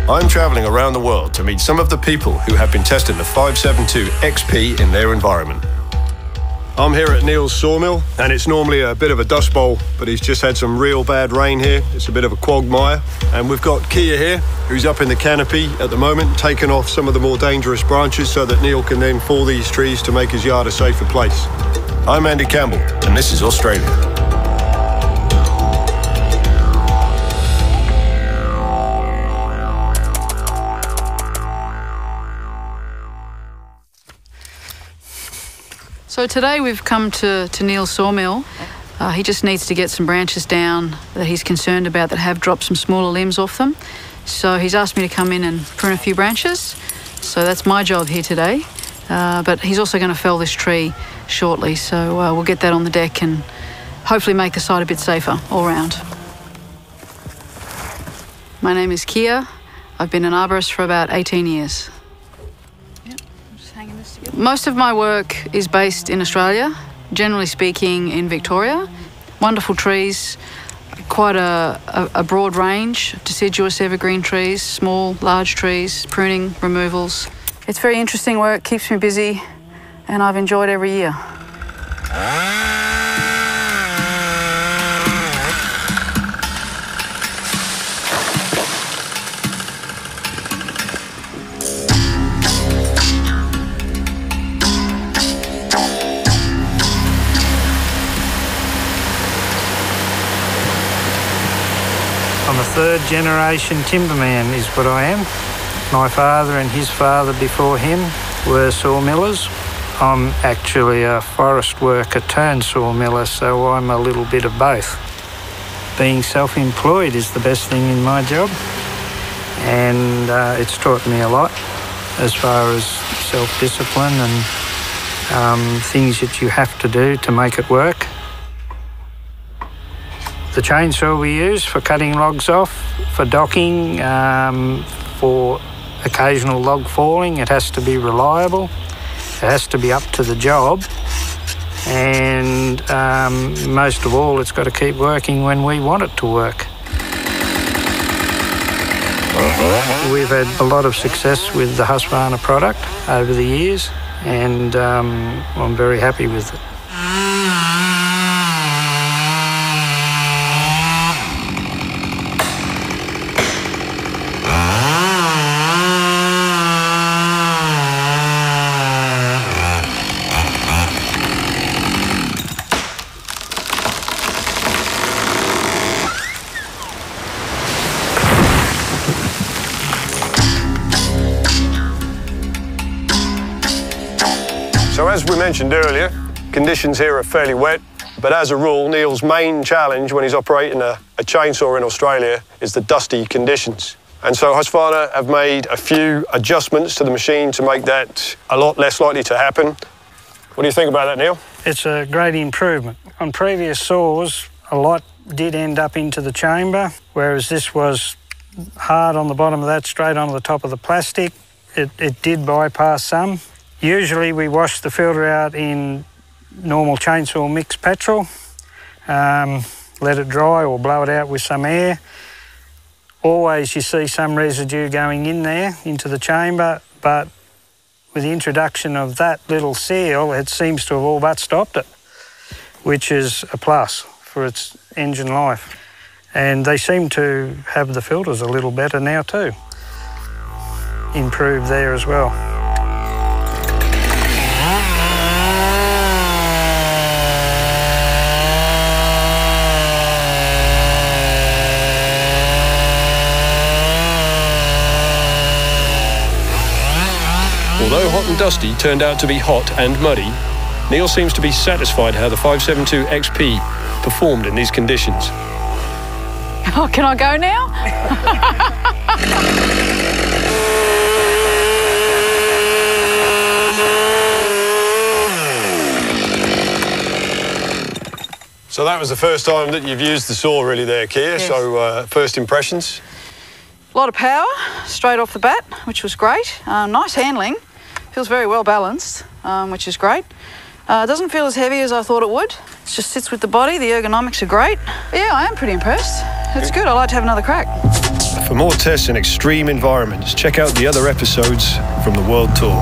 I'm travelling around the world to meet some of the people who have been testing the 572 XP in their environment. I'm here at Neil's sawmill, and it's normally a bit of a dust bowl, but he's just had some real bad rain here. It's a bit of a quagmire. And we've got Kia here, who's up in the canopy at the moment, taking off some of the more dangerous branches so that Neil can then fall these trees to make his yard a safer place. I'm Andy Campbell, and this is Australia. So today we've come to Neil's sawmill. He just needs to get some branches down that he's concerned about that have dropped some smaller limbs off them. So he's asked me to come in and prune a few branches. So that's my job here today. But he's also going to fell this tree shortly. So we'll get that on the deck and hopefully make the site a bit safer all round. My name is Kia. I've been an arborist for about 18 years. Most of my work is based in Australia, generally speaking in Victoria. Wonderful trees, quite a broad range, deciduous evergreen trees, small, large trees, pruning, removals. It's very interesting work, keeps me busy, and I've enjoyed every year. I'm a third generation timberman is what I am. My father and his father before him were sawmillers. I'm actually a forest worker turned sawmiller, so I'm a little bit of both. Being self-employed is the best thing in my job, and it's taught me a lot as far as self-discipline and things that you have to do to make it work. The chainsaw we use for cutting logs off, for docking, for occasional log falling, it has to be reliable, it has to be up to the job, and most of all, it's got to keep working when we want it to work. We've had a lot of success with the Husqvarna product over the years, and I'm very happy with it. So as we mentioned earlier, conditions here are fairly wet, but as a rule, Neil's main challenge when he's operating a chainsaw in Australia is the dusty conditions. And so Husqvarna have made a few adjustments to the machine to make that a lot less likely to happen. What do you think about that, Neil? It's a great improvement. On previous saws, a lot did end up into the chamber, whereas this was hard on the bottom of that, straight onto the top of the plastic. It did bypass some. Usually we wash the filter out in normal chainsaw mixed petrol, let it dry or blow it out with some air. Always you see some residue going in there into the chamber, but with the introduction of that little seal, it seems to have all but stopped it, which is a plus for its engine life. And they seem to have the filters a little better now too. Improved there as well. Although Hot and Dusty turned out to be hot and muddy, Neil seems to be satisfied how the 572 XP performed in these conditions. Oh, can I go now? So that was the first time that you've used the saw really there, Kia, yes. So first impressions? A lot of power straight off the bat, which was great. Nice handling. Feels very well balanced, which is great. It doesn't feel as heavy as I thought it would. It just sits with the body. The ergonomics are great. But yeah, I am pretty impressed. It's good. I'd like to have another crack. For more tests in extreme environments, check out the other episodes from the World Tour.